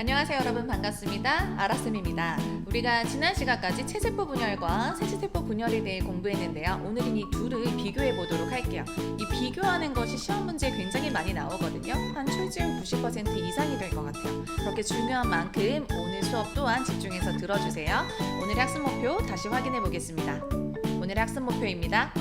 안녕하세요 여러분, 반갑습니다. 아라쌤입니다. 우리가 지난 시간까지 체세포 분열과 세시세포 분열에 대해 공부했는데요. 오늘은 이 둘을 비교해 보도록 할게요. 이 비교하는 것이 시험 문제에 굉장히 많이 나오거든요. 한 출제율 90% 이상이 될 것 같아요. 그렇게 중요한 만큼 오늘 수업 또한 집중해서 들어주세요. 오늘의 학습 목표 다시 확인해 보겠습니다. 오늘의 학습 목표입니다.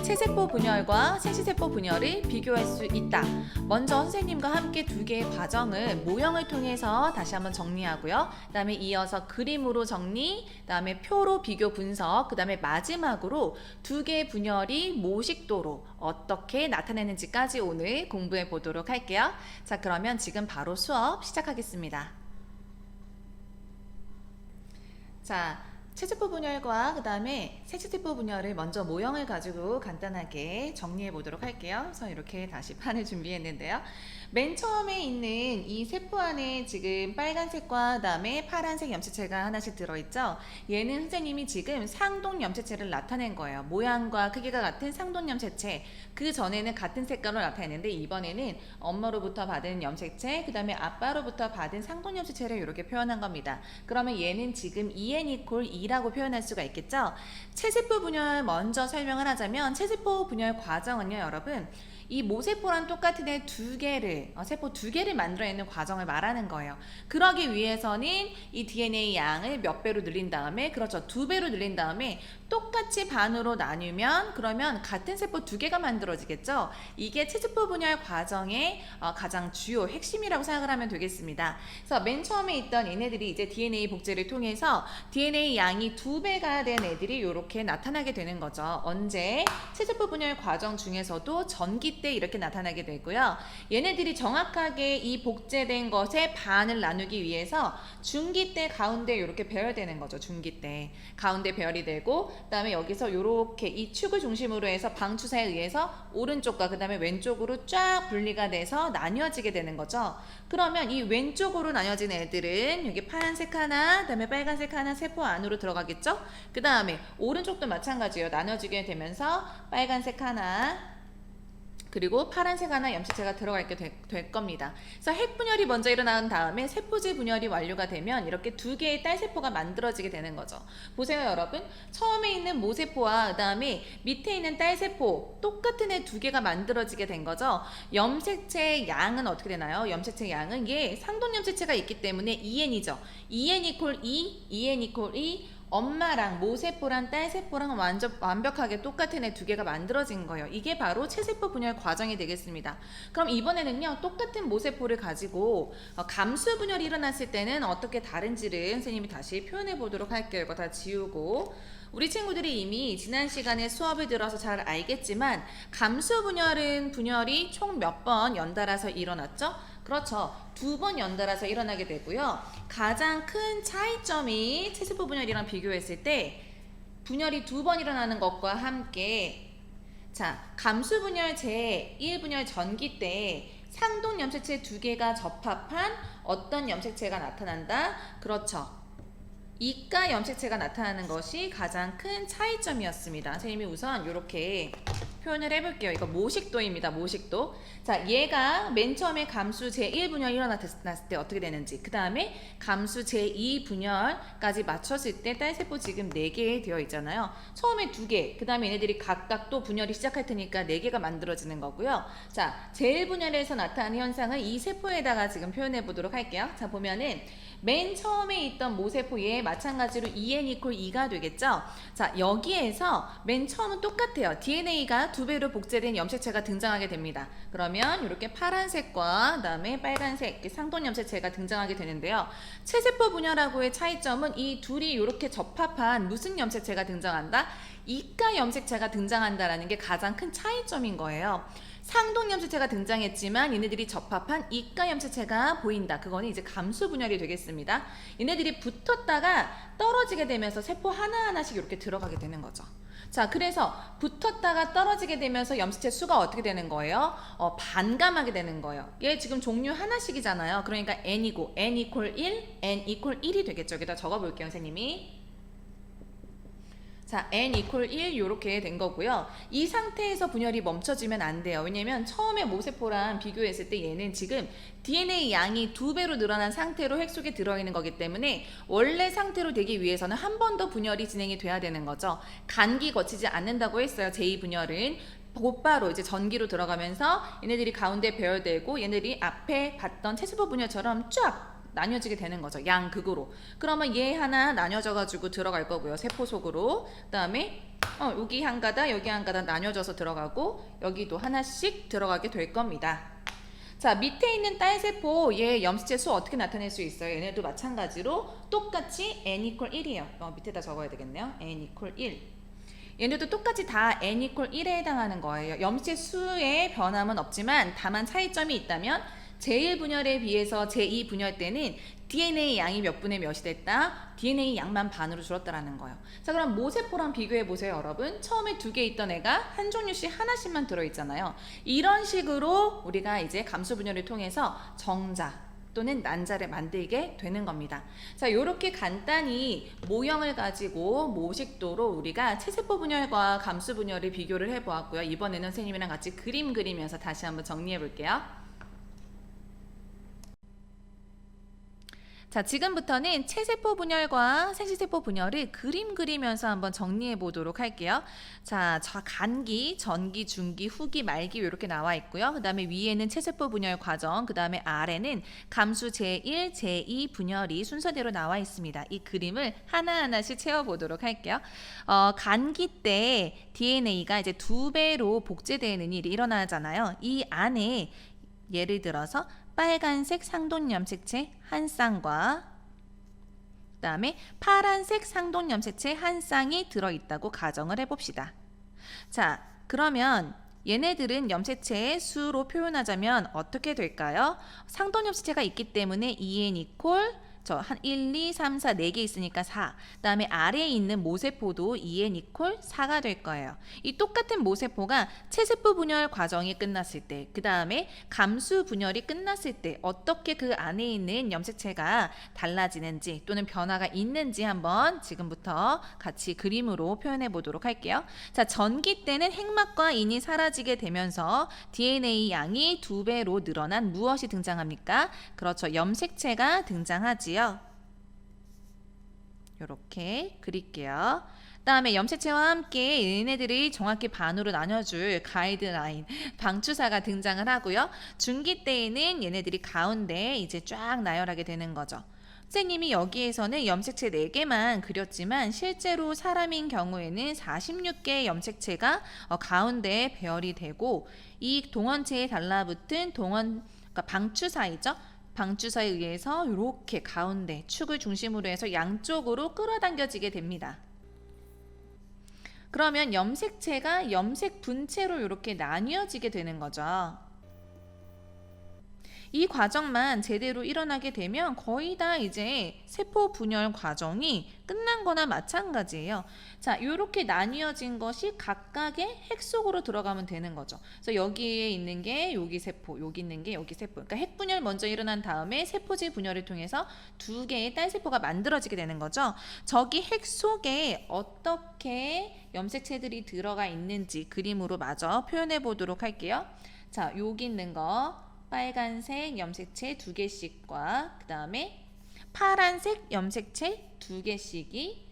체세포 분열과 세시세포 분열을 비교할 수 있다. 먼저 선생님과 함께 두 개의 과정을 모형을 통해서 다시 한번 정리하고요. 그 다음에 이어서 그림으로 정리, 그 다음에 표로 비교 분석, 그 다음에 마지막으로 두 개의 분열이 모식도로 어떻게 나타내는지까지 오늘 공부해 보도록 할게요. 자, 그러면 지금 바로 수업 시작하겠습니다. 자, 체세포 분열과 그 다음에 세시세포 분열을 먼저 모형을 가지고 간단하게 정리해 보도록 할게요. 그래서 이렇게 다시 판을 준비했는데요. 맨 처음에 있는 이 세포 안에 지금 빨간색과 그 다음에 파란색 염체체가 하나씩 들어있죠. 얘는 선생님이 지금 상동 염체체를 나타낸 거예요. 모양과 크기가 같은 상동 염체체. 그 전에는 같은 색깔로 나타냈는데 이번에는 엄마로부터 받은 염체체, 그 다음에 아빠로부터 받은 상동 염체체를 이렇게 표현한 겁니다. 그러면 얘는 지금 EN=2라고 표현할 수가 있겠죠. 체세포 분열 먼저 설명을 하자면 체세포 분열 과정은요, 여러분, 이 모세포랑 똑같은 애 두 개를, 세포 두 개를 만들어내는 과정을 말하는 거예요. 그러기 위해서는 이 DNA 양을 몇 배로 늘린 다음에, 그렇죠, 2배로 늘린 다음에 똑같이 반으로 나누면 그러면 같은 세포 두 개가 만들어지겠죠. 이게 체세포 분열 과정의 가장 주요 핵심이라고 생각을 하면 되겠습니다. 그래서 맨 처음에 있던 얘네들이 이제 DNA 복제를 통해서 DNA 양이 2배가 된 애들이 이렇게 나타나게 되는 거죠. 언제? 체세포 분열 과정 중에서도 전기 때 이렇게 나타나게 되고요. 얘네들이 정확하게 이 복제된 것의 반을 나누기 위해서 중기 때 가운데 이렇게 배열되는 거죠. 중기 때 가운데 배열이 되고, 그 다음에 여기서 이렇게 이 축을 중심으로 해서 방추사에 의해서 오른쪽과 그 다음에 왼쪽으로 쫙 분리가 돼서 나뉘어지게 되는 거죠. 그러면 이 왼쪽으로 나뉘어진 애들은 여기 파란색 하나, 그 다음에 빨간색 하나 세포 안으로 들어가겠죠. 그 다음에 오른쪽도 마찬가지예요. 나눠지게 되면서 빨간색 하나, 그리고 파란색 하나 염체체가 들어가게 될 겁니다. 그래서 핵분열이 먼저 일어난 다음에 세포질 분열이 완료가 되면 이렇게 두 개의 딸세포가 만들어지게 되는 거죠. 보세요 여러분, 처음에 있는 모세포와 그 다음에 밑에 있는 딸세포 똑같은 애 두 개가 만들어지게 된 거죠. 염체체 양은 어떻게 되나요? 염체체 양은 얘 상동 염체체가 있기 때문에 EN이죠. EN=2, EN=2, 엄마랑 모세포랑 딸세포랑 완벽하게 똑같은 애 두 개가 만들어진 거예요. 이게 바로 체세포 분열 과정이 되겠습니다. 그럼 이번에는요, 똑같은 모세포를 가지고 감수 분열이 일어났을 때는 어떻게 다른지를 선생님이 다시 표현해 보도록 할게요. 이거 다 지우고. 우리 친구들이 이미 지난 시간에 수업을 들어서 잘 알겠지만 감수 분열이 총 몇 번 연달아서 일어났죠? 그렇죠. 2번 연달아서 일어나게 되고요. 가장 큰 차이점이 체세포 분열이랑 비교했을 때 분열이 2번 일어나는 것과 함께, 자, 감수 분열 제1분열 전기 때 상동 염체체 두 개가 접합한 어떤 염체체가 나타난다? 그렇죠. 이가 염체체가 나타나는 것이 가장 큰 차이점이었습니다. 선생님이 우선 이렇게 표현을 해볼게요. 이거 모식도입니다. 모식도. 자, 얘가 맨 처음에 감수 제1분열이 일어났을 때 어떻게 되는지, 그 다음에 감수 제2분열까지 맞췄을 때 딸세포 지금 4개 되어 있잖아요. 처음에 2개, 그 다음에 얘네들이 각각 또 분열이 시작할 테니까 4개가 만들어지는 거고요. 자, 제1분열에서 나타나는 현상을 이 세포에다가 지금 표현해 보도록 할게요. 자, 보면은 맨 처음에 있던 모세포에 마찬가지로 EN=2가 되겠죠. 자, 여기에서 맨 처음은 똑같아요. DNA가 2배로 복제된 염체체가 등장하게 됩니다. 그러면 이렇게 파란색과 그다음에 빨간색 상동 염체체가 등장하게 되는데요. 체세포 분열하고의 차이점은 이 둘이 이렇게 접합한 무슨 염체체가 등장한다? 이가 염체체가 등장한다라는 게 가장 큰 차이점인 거예요. 상동 염체체가 등장했지만 얘네들이 접합한 이가 염체체가 보인다. 그거는 이제 감수 분열이 되겠습니다. 얘네들이 붙었다가 떨어지게 되면서 세포 하나하나씩 이렇게 들어가게 되는 거죠. 자, 그래서 붙었다가 떨어지게 되면서 염체체 수가 어떻게 되는 거예요? 반감하게 되는 거예요. 얘 지금 종류 하나씩이잖아요. 그러니까 N이고 N=1, N=1이 되겠죠. 여기다 적어볼게요, 선생님이. 자, n 이퀄 1 이렇게 된 거고요. 이 상태에서 분열이 멈춰지면 안 돼요. 왜냐면 처음에 모세포랑 비교했을 때 얘는 지금 DNA 양이 2배로 늘어난 상태로 핵 속에 들어있는 거기 때문에 원래 상태로 되기 위해서는 한 번 더 분열이 진행이 돼야 되는 거죠. 간기 거치지 않는다고 했어요. 제2분열은. 곧바로 이제 전기로 들어가면서 얘네들이 가운데 배열되고 얘네들이 앞에 봤던 체세포 분열처럼 쫙 나뉘어지게 되는 거죠. 양극으로. 그러면 얘 하나 나뉘어져 가지고 들어갈 거고요. 세포 속으로. 그다음에 여기 한 가닥 여기 한 가닥 나뉘어져서 들어가고 여기도 하나씩 들어가게 될 겁니다. 자, 밑에 있는 딸세포 얘 염색체 수 어떻게 나타낼 수 있어요? 얘네도 마찬가지로 똑같이 n 이퀄 1이에요. 밑에다 적어야 되겠네요. n 이퀄 1. 얘네도 똑같이 다 n 이퀄 1에 해당하는 거예요. 염색체 수의 변함은 없지만 다만 차이점이 있다면 제1분열에 비해서 제2분열 때는 DNA 양이 몇 분의 몇이 됐다? DNA 양만 반으로 줄었다라는 거예요. 자, 그럼 모세포랑 비교해 보세요, 여러분. 처음에 2개 있던 애가 한 종류씩 하나씩만 들어있잖아요. 이런 식으로 우리가 이제 감수분열을 통해서 정자 또는 난자를 만들게 되는 겁니다. 자, 요렇게 간단히 모형을 가지고 모식도로 우리가 체세포 분열과 감수 분열을 비교를 해보았고요. 이번에는 선생님이랑 같이 그림 그리면서 다시 한번 정리해 볼게요. 자, 지금부터는 체세포 분열과 생시세포 분열을 그림 그리면서 한번 정리해 보도록 할게요. 자, 간기, 전기, 중기, 후기, 말기 이렇게 나와 있고요. 그 다음에 위에는 체세포 분열 과정, 그 다음에 아래는 감수 제1, 제2 분열이 순서대로 나와 있습니다. 이 그림을 하나하나씩 채워보도록 할게요. 간기 때 DNA가 이제 2배로 복제되는 일이 일어나잖아요. 이 안에 예를 들어서 빨간색 상돈 염색체 한 쌍과 그다음에 파란색 상돈 염색체 한 쌍이 들어있다고 가정을 해봅시다. 자, 그러면 얘네들은 염색체의 수로 표현하자면 어떻게 될까요? 상돈 염색체가 있기 때문에 2n 이퀄 한 1, 2, 3, 4, 4개 있으니까 4. 그다음에 아래에 있는 모세포도 2n 이퀄 4가 될 거예요. 이 똑같은 모세포가 체세포 분열 과정이 끝났을 때, 그 다음에 감수 분열이 끝났을 때 어떻게 그 안에 있는 염색체가 달라지는지 또는 변화가 있는지 한번 지금부터 같이 그림으로 표현해 보도록 할게요. 자, 전기 때는 핵막과 인이 사라지게 되면서 DNA 양이 2배로 늘어난 무엇이 등장합니까? 그렇죠. 염색체가 등장하지. 이렇게 그릴게요. 다음에 염색체와 함께 얘네들이 정확히 반으로 나눠줄 가이드라인, 방추사가 등장을 하고요. 중기 때에는 얘네들이 가운데 이제 쫙 나열하게 되는 거죠. 선생님이 여기에서는 염색체 4개만 그렸지만 실제로 사람인 경우에는 46개의 염색체가 가운데에 배열이 되고 이 동원체에 달라붙은 그러니까 방추사이죠. 방추사에 의해서 이렇게 가운데 축을 중심으로 해서 양쪽으로 끌어당겨지게 됩니다. 그러면 염색체가 염색 분체로 이렇게 나뉘어지게 되는 거죠. 이 과정만 제대로 일어나게 되면 거의 다 이제 세포 분열 과정이 끝난 거나 마찬가지예요. 자, 이렇게 나뉘어진 것이 각각의 핵 속으로 들어가면 되는 거죠. 그래서 여기에 있는 게 여기 세포, 여기 있는 게 여기 세포. 그러니까 핵 분열 먼저 일어난 다음에 세포질 분열을 통해서 2개의 딸세포가 만들어지게 되는 거죠. 저기 핵 속에 어떻게 염색체들이 들어가 있는지 그림으로 마저 표현해 보도록 할게요. 자, 여기 있는 거 빨간색 염색체 2개씩과 그 다음에 파란색 염색체 2개씩이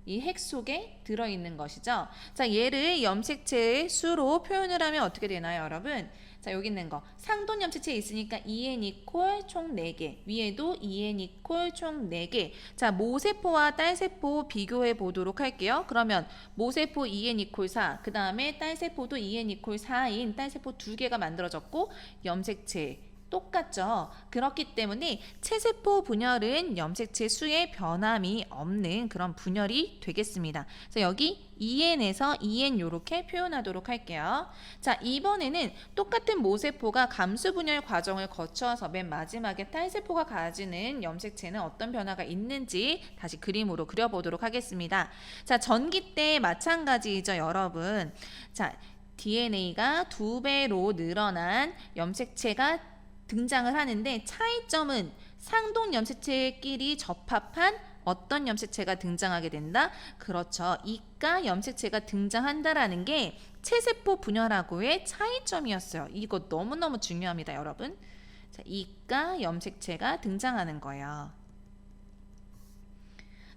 이 핵 속에 들어있는 것이죠. 자, 얘를 염색체의 수로 표현을 하면 어떻게 되나요, 여러분? 자, 여기 있는 거 상돈 염색체 있으니까 2n 이퀄 총 4개, 위에도 2n 이퀄 총 4개. 자, 모세포와 딸세포 비교해 보도록 할게요. 그러면 모세포 2n 이퀄 4, 그 다음에 딸세포도 2n 이퀄 4인 딸세포 2개가 만들어졌고 염색체 똑같죠. 그렇기 때문에 체세포 분열은 염색체 수의 변함이 없는 그런 분열이 되겠습니다. 그래서 여기 2n에서 2n 이렇게 표현하도록 할게요. 자, 이번에는 똑같은 모세포가 감수 분열 과정을 거쳐서 맨 마지막에 딸세포가 가지는 염색체는 어떤 변화가 있는지 다시 그림으로 그려보도록 하겠습니다. 자, 전기 때 마찬가지죠, 여러분. 자, DNA가 2배로 늘어난 염색체가 등장을 하는데 차이점은 상동 염색체끼리 접합한 어떤 염색체가 등장하게 된다? 그렇죠. 이가 염색체가 등장한다라는 게 체세포 분열하고의 차이점이었어요. 이거 너무너무 중요합니다, 여러분. 자, 이가 염색체가 등장하는 거예요.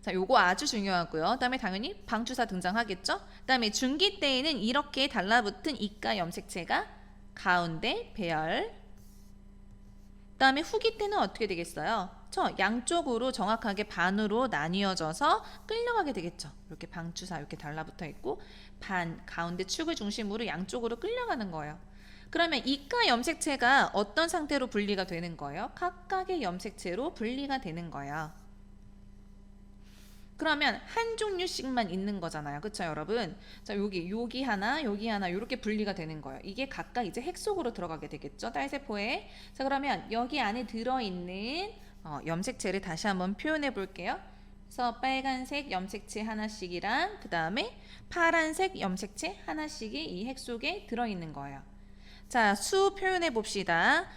자, 요거 아주 중요하고요. 그다음에 당연히 방추사 등장하겠죠. 그다음에 중기 때에는 이렇게 달라붙은 이가 염색체가 가운데 배열. 그다음에 후기 때는 어떻게 되겠어요? 양쪽으로 정확하게 반으로 나뉘어져서 끌려가게 되겠죠. 이렇게 방추사 이렇게 달라붙어 있고 반 가운데 축을 중심으로 양쪽으로 끌려가는 거예요. 그러면 이가 염색체가 어떤 상태로 분리가 되는 거예요? 각각의 염색체로 분리가 되는 거예요. 그러면 한 종류씩만 있는 거잖아요. 그렇죠, 여러분? 자, 여기 하나, 이렇게 분리가 되는 거예요. 이게 각각 이제 핵 속으로 들어가게 되겠죠, 딸세포에. 자, 그러면 여기 안에 들어있는 염색체를 다시 한번 표현해 볼게요. 그래서 빨간색 염색체 하나씩이랑 그 다음에 파란색 염색체 하나씩이 이 핵 속에 들어있는 거예요. 자, 수 표현해 봅시다.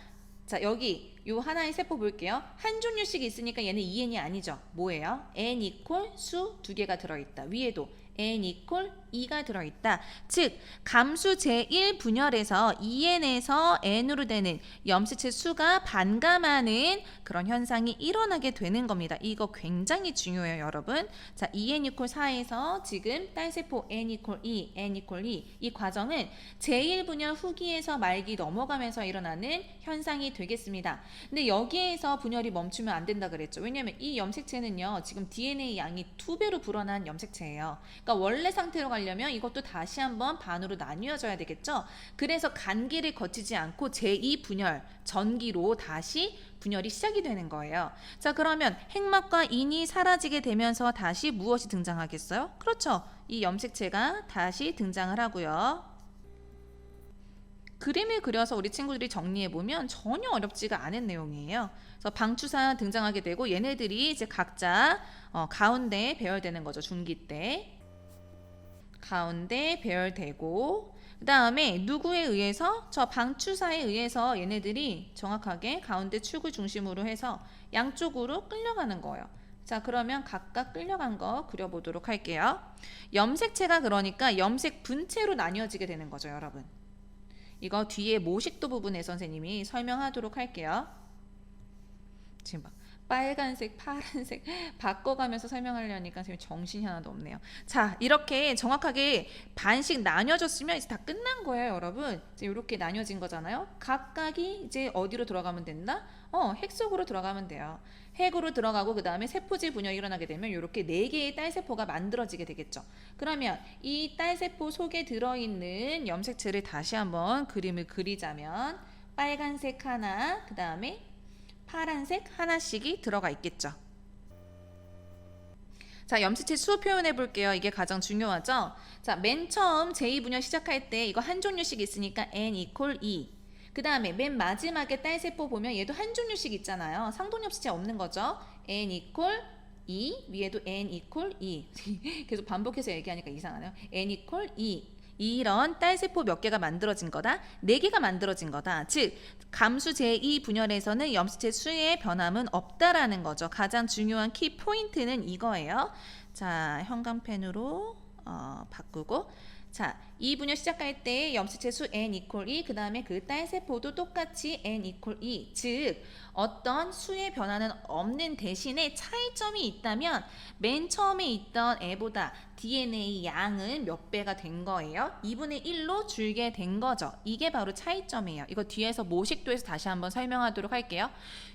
자, 여기 요 하나의 세포 볼게요. 한 종류씩 있으니까 얘는 EN이 아니죠. 뭐예요? N 이퀄 수 두 개가 들어있다. 위에도 N 이퀄 2가 들어있다. 즉 감수 제1 분열에서 EN에서 N으로 되는 염색체 수가 반감하는 그런 현상이 일어나게 되는 겁니다. 이거 굉장히 중요해요, 여러분. 자, EN 이퀄 4에서 지금 딸세포 N 이퀄 2, N 이퀄 2 이 과정은 제1 분열 후기에서 말기 넘어가면서 일어나는 현상이 되겠습니다. 근데 여기에서 분열이 멈추면 안 된다 그랬죠. 왜냐면 이 염색체는요, 지금 DNA 양이 2배로 불어난 염색체예요. 그러니까 원래 상태로 가려면 이것도 다시 한번 반으로 나뉘어져야 되겠죠. 그래서 간기를 거치지 않고 제2 분열, 전기로 다시 분열이 시작이 되는 거예요. 자, 그러면 핵막과 인이 사라지게 되면서 다시 무엇이 등장하겠어요? 그렇죠. 이 염색체가 다시 등장을 하고요. 그림을 그려서 우리 친구들이 정리해보면 전혀 어렵지가 않은 내용이에요. 그래서 방추사 등장하게 되고 얘네들이 이제 각자 가운데 배열되는 거죠. 중기 때. 가운데 배열되고 그 다음에 누구에 의해서? 저 방추사에 의해서 얘네들이 정확하게 가운데 축을 중심으로 해서 양쪽으로 끌려가는 거예요. 자, 그러면 각각 끌려간 거 그려보도록 할게요. 염색체가 그러니까 염색 분체로 나뉘어지게 되는 거죠, 여러분. 이거 뒤에 모식도 부분에 선생님이 설명하도록 할게요. 지금 막 빨간색, 파란색 바꿔가면서 설명하려니까 지금 정신이 하나도 없네요. 자, 이렇게 정확하게 반씩 나뉘어졌으면 이제 다 끝난 거예요, 여러분. 이제 이렇게 나뉘어진 거잖아요. 각각이 이제 어디로 들어가면 된다? 핵 속으로 들어가면 돼요. 핵으로 들어가고 그 다음에 세포질 분열이 일어나게 되면 이렇게 4개의 딸세포가 만들어지게 되겠죠. 그러면 이 딸세포 속에 들어있는 염색체를 다시 한번 그림을 그리자면 빨간색 하나, 그 다음에 파란색 하나씩이 들어가 있겠죠. 자, 염색체 수 표현해 볼게요. 이게 가장 중요하죠. 자, 맨 처음 제2분열 시작할 때 이거 한 종류씩 있으니까 N 이퀄 2. 그 다음에 맨 마지막에 딸세포 보면 얘도 한 종류씩 있잖아요. 상동엽색체 없는 거죠. N 이퀄 2, 위에도 N 이퀄 2. 계속 반복해서 얘기하니까 이상하네요. N 이퀄 2. 이런 딸세포 몇 개가 만들어진 거다? 4개가 만들어진 거다. 즉 감수 제2 분열에서는 염색체 수의 변함은 없다라는 거죠. 가장 중요한 키 포인트는 이거예요. 자, 형광펜으로 바꾸고 자, 이 분열 시작할 때 염색체 수 N 이퀄 2, 그 다음에 그 딸세포도 똑같이 N 이퀄 2. 즉 어떤 수의 변화는 없는 대신에 차이점이 있다면 맨 처음에 있던 애보다 DNA 양은 몇 배가 된 거예요? 2분의 1로 줄게 된 거죠. 이게 바로 차이점이에요. 이거 뒤에서 모식도에서 다시 한번 설명하도록 할게요.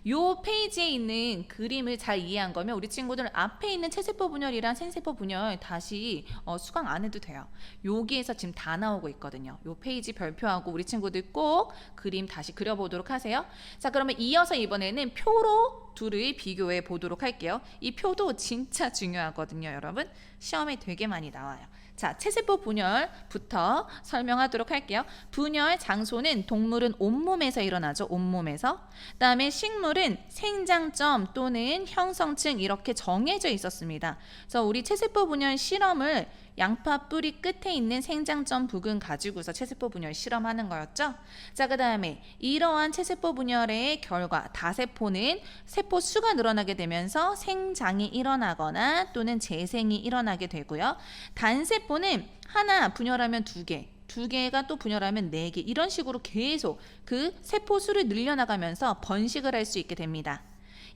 요 페이지에 있는 그림을 잘 이해한 거면 우리 친구들 앞에 있는 체세포 분열이랑 생세포 분열 다시 수강 안 해도 돼요. 여기에서 지금 다 나오고 있거든요. 요 페이지 별표하고 우리 친구들 꼭 그림 다시 그려보도록 하세요. 자, 그러면 이어서 이번에는 표로 둘을 비교해 보도록 할게요. 이 표도 진짜 중요하거든요, 여러분. 시험에 되게 많이 나와요. 자, 체세포 분열부터 설명하도록 할게요. 분열 장소는 동물은 온몸에서 일어나죠. 온몸에서. 그다음에 식물은 생장점 또는 형성층 이렇게 정해져 있었습니다. 그래서 우리 체세포 분열 실험을 양파 뿌리 끝에 있는 생장점 부근 가지고서 체세포 분열 실험하는 거였죠. 자, 그 다음에 이러한 체세포 분열의 결과 다세포는 세포 수가 늘어나게 되면서 생장이 일어나거나 또는 재생이 일어나게 되고요. 단세포는 하나 분열하면 두 개가 또 분열하면 4개, 이런 식으로 계속 그 세포 수를 늘려나가면서 번식을 할 수 있게 됩니다.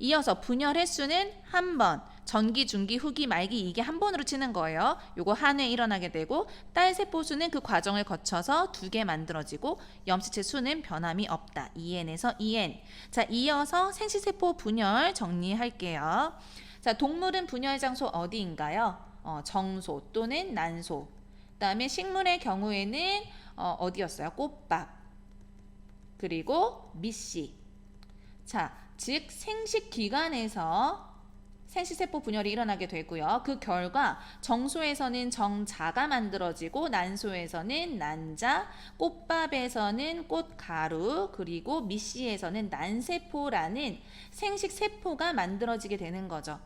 이어서 분열 횟수는 한 번, 전기, 중기, 후기, 말기 이게 한 번으로 치는 거예요. 요거 한 회 일어나게 되고 딸 세포 수는 그 과정을 거쳐서 2개 만들어지고 염색체 수는 변함이 없다. 2N에서 2N. 자, 이어서 생시세포 분열 정리할게요. 자, 동물은 분열 장소 어디인가요? 정소 또는 난소. 그다음에 식물의 경우에는 어디였어요? 꽃밥. 그리고 미씨. 자, 즉 생식 기관에서 생시세포 분열이 일어나게 되고요. 그 결과 정소에서는 정자가 만들어지고 난소에서는 난자, 꽃밥에서는 꽃가루, 그리고 미씨에서는 난세포라는 생식세포가 만들어지게 되는 거죠.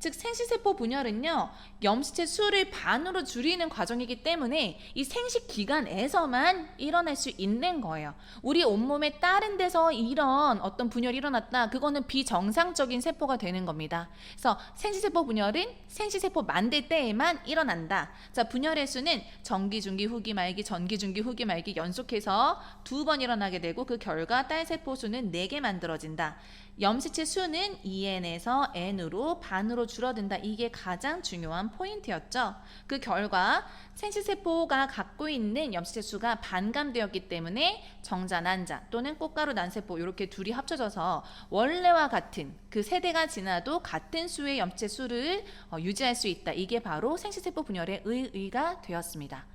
즉 생시세포 분열은요, 염색체 수를 반으로 줄이는 과정이기 때문에 이 생식 기간에서만 일어날 수 있는 거예요. 우리 온몸의 다른 데서 이런 어떤 분열이 일어났다, 그거는 비정상적인 세포가 되는 겁니다. 그래서 생시세포 분열은 생시세포 만들 때에만 일어난다. 자, 분열의 수는 전기, 중기, 후기, 말기, 전기, 중기, 후기, 말기 연속해서 2번 일어나게 되고 그 결과 딸세포 수는 4개 만들어진다. 염색체 수는 2N에서 N으로 반으로 줄어든다. 이게 가장 중요한 포인트였죠. 그 결과 생시세포가 갖고 있는 염색체 수가 반감되었기 때문에 정자, 난자 또는 꽃가루, 난세포 이렇게 둘이 합쳐져서 원래와 같은 그 세대가 지나도 같은 수의 염색체 수를 유지할 수 있다. 이게 바로 생시세포 분열의 의의가 되었습니다.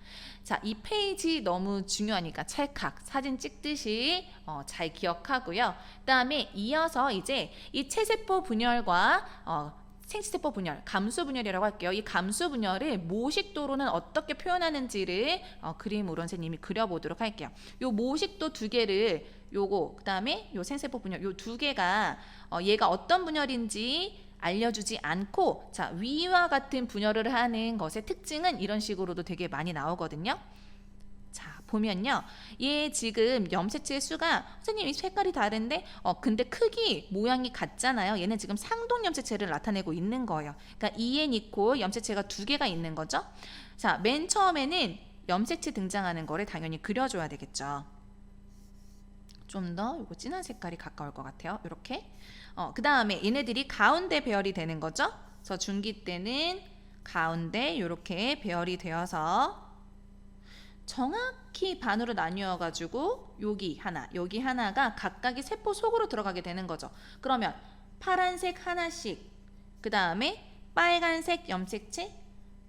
자, 이 페이지 너무 중요하니까 찰칵 사진 찍듯이 잘 기억하고요. 그 다음에 이어서 이제 이 체세포 분열과 생시세포 분열, 감수 분열이라고 할게요. 이 감수 분열을 모식도로는 어떻게 표현하는지를 그림으로 선생님이 그려보도록 할게요. 요 모식도 2개를 요거, 그 다음에 요 생세포 분열, 요 2개가 얘가 어떤 분열인지 알려주지 않고, 자, 위와 같은 분열을 하는 것의 특징은 이런 식으로도 되게 많이 나오거든요. 자, 보면요, 얘 지금 염색체 수가 선생님 이 색깔이 다른데 근데 크기 모양이 같잖아요. 얘는 지금 상동 염색체를 나타내고 있는 거예요. 그러니까 EN 이퀄 염색체가 2개가 있는 거죠. 자, 맨 처음에는 염색체 등장하는 거를 당연히 그려줘야 되겠죠. 좀 더 요거 진한 색깔이 가까울 것 같아요. 이렇게. 그 다음에 얘네들이 가운데 배열이 되는 거죠. 그래서 중기 때는 가운데 이렇게 배열이 되어서 정확히 반으로 나뉘어 가지고 여기 하나가 각각의 세포 속으로 들어가게 되는 거죠. 그러면 파란색 하나씩, 그 다음에 빨간색 염색체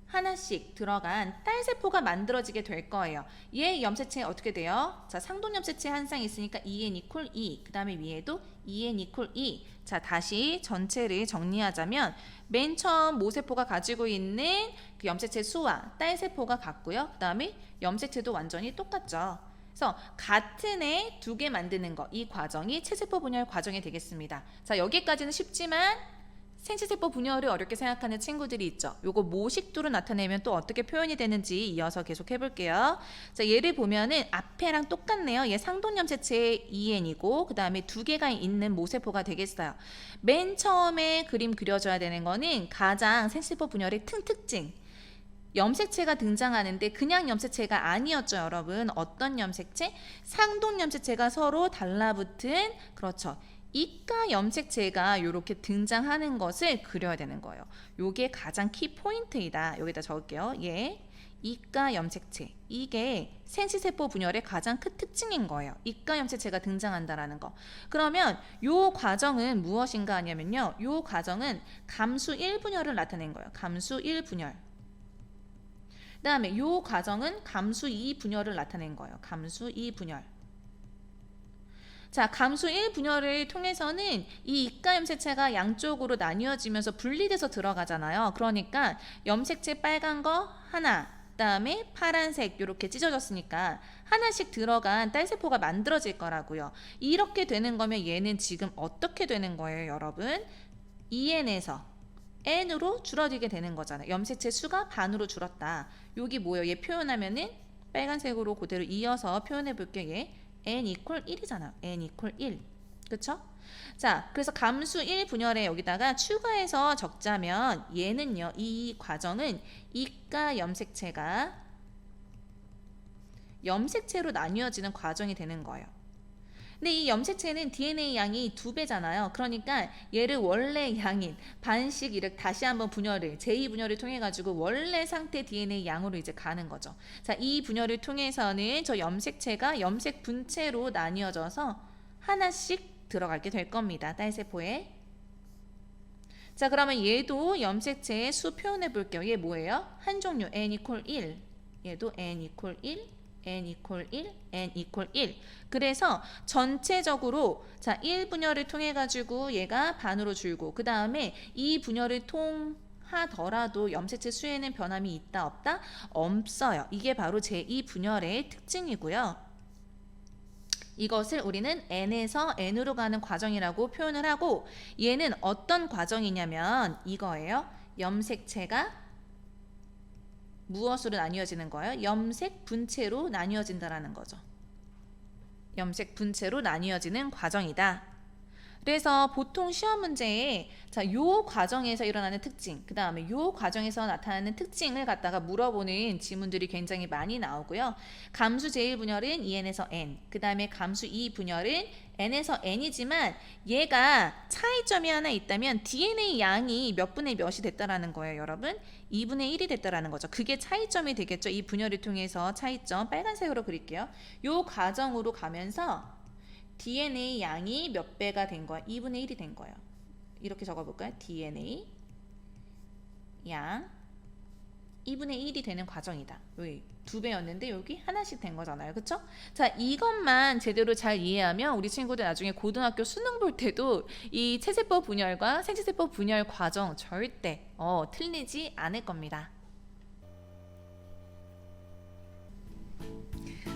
하나씩 들어간 딸세포가 만들어지게 될 거예요. 얘 염색체 어떻게 돼요? 자, 상동 염색체 한 쌍 있으니까 2N 이퀄 2, 그 다음에 위에도 2N 이퀄 2. 자, 다시 전체를 정리하자면 맨 처음 모세포가 가지고 있는 그 염색체 수와 딸세포가 같고요. 그 다음에 염색체도 완전히 똑같죠. 그래서 같은 애 2개 만드는 거, 이 과정이 체세포 분열 과정이 되겠습니다. 자, 여기까지는 쉽지만 생시세포 분열을 어렵게 생각하는 친구들이 있죠. 요거 모식도로 나타내면 또 어떻게 표현이 되는지 이어서 계속 해볼게요. 자, 얘를 보면은 앞에랑 똑같네요. 얘 상동염색체의 EN이고 그 다음에 2개가 있는 모세포가 되겠어요. 맨 처음에 그림 그려줘야 되는 거는 가장 생시세포 분열의 특징. 염색체가 등장하는데 그냥 염색체가 아니었죠, 여러분. 어떤 염색체? 상동 염색체가 서로 달라붙은, 그렇죠, 이가 염색체가 이렇게 등장하는 것을 그려야 되는 거예요. 요게 가장 키 포인트이다. 여기다 적을게요. 예, 이가 염색체. 이게 생시세포 분열의 가장 큰 특징인 거예요. 이가 염색체가 등장한다라는 거. 그러면 요 과정은 무엇인가 하냐면요, 요 과정은 감수 1분열을 나타낸 거예요. 감수 1분열. 그 다음에 요 과정은 감수 2분열을 나타낸 거예요. 감수 2분열. 자, 감수 1분열을 통해서는 이 이가 염색체가 양쪽으로 나뉘어지면서 분리돼서 들어가잖아요. 그러니까 염색체 빨간 거 하나, 그다음에 파란색 이렇게 찢어졌으니까 하나씩 들어간 딸세포가 만들어질 거라고요. 이렇게 되는 거면 얘는 지금 어떻게 되는 거예요, 여러분? EN에서 n으로 줄어들게 되는 거잖아요. 염색체 수가 반으로 줄었다. 여기 뭐예요? 얘 표현하면은 빨간색으로 그대로 이어서 표현해 볼게요. 얘 n equal 1이잖아요. n equal 1. 그쵸? 자, 그래서 감수 1 분열에 여기다가 추가해서 적자면 얘는요. 이 과정은 이가 염색체로 나뉘어지는 과정이 되는 거예요. 근데 이 염색체는 DNA 양이 2배잖아요. 그러니까 얘를 원래 양인 반씩 이렇게 다시 한번 분열을 제2분열을 통해 가지고 원래 상태 DNA 양으로 이제 가는 거죠. 자, 이 분열을 통해서는 저 염색체가 염색 분체로 나뉘어져서 하나씩 들어가게 될 겁니다. 딸세포에. 자, 그러면 얘도 염색체의 수 표현해 볼게요. 얘 뭐예요? 한 종류 n equal 1. 얘도 n equal 1. n equal 1, n equal 1. 그래서 전체적으로 자 1분열을 통해 가지고 얘가 반으로 줄고 그 다음에 이 분열을 통하더라도 염색체 수에는 변함이 있다 없다? 없어요. 이게 바로 제2분열의 특징이고요. 이것을 우리는 n에서 n으로 가는 과정이라고 표현을 하고 얘는 어떤 과정이냐면 이거예요. 염색체가 무엇으로 나뉘어지는 거예요? 염색 분체로 나뉘어진다라는 거죠. 염색 분체로 나뉘어지는 과정이다. 그래서 보통 시험 문제에 자, 요 과정에서 일어나는 특징, 그 다음에 요 과정에서 나타나는 특징을 갖다가 물어보는 지문들이 굉장히 많이 나오고요. 감수 제1분열은 EN에서 N, 그 다음에 감수 2분열은 N에서 N이지만 얘가 차이점이 하나 있다면 DNA 양이 몇 분의 몇이 됐다라는 거예요, 여러분. 2분의 1이 됐다라는 거죠. 그게 차이점이 되겠죠. 이 분열을 통해서 차이점 빨간색으로 그릴게요. 요 과정으로 가면서 DNA 양이 몇 배가 된 거야? 2분의 1이 된 거예요. 이렇게 적어볼까요? DNA 양 2분의 1이 되는 과정이다. 여기 2배였는데 여기 하나씩 된 거잖아요. 그쵸? 자, 이것만 제대로 잘 이해하면 우리 친구들 나중에 고등학교 수능 볼 때도 이 체세포 분열과 생체세포 분열 과정 절대 틀리지 않을 겁니다.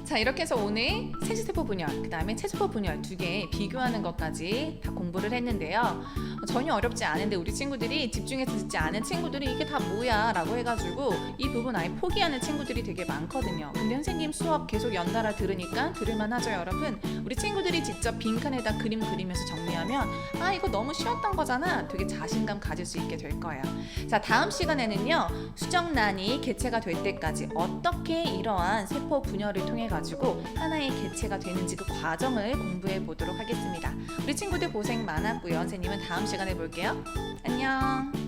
자, 이렇게 해서 오늘 생체세포 분열, 그 다음에 체세포 분열 두 개 비교하는 것까지 다 공부를 했는데요. 전혀 어렵지 않은데 우리 친구들이 집중해서 듣지 않은 친구들이 이게 다 뭐야 라고 해가지고 이 부분 아예 포기하는 친구들이 되게 많거든요. 근데 선생님 수업 계속 연달아 들으니까 들을만 하죠, 여러분. 우리 친구들이 직접 빈칸에다 그림 그리면서 정리하면 아, 이거 너무 쉬웠던 거잖아, 되게 자신감 가질 수 있게 될 거예요. 자, 다음 시간에는요, 수정란이 개체가 될 때까지 어떻게 이러한 세포 분열을 통해 가지고 하나의 개체가 되는지 그 과정을 공부해 보도록 하겠습니다. 우리 친구들 고생 많았고요. 선생님은 다음 시간에 볼게요. 안녕.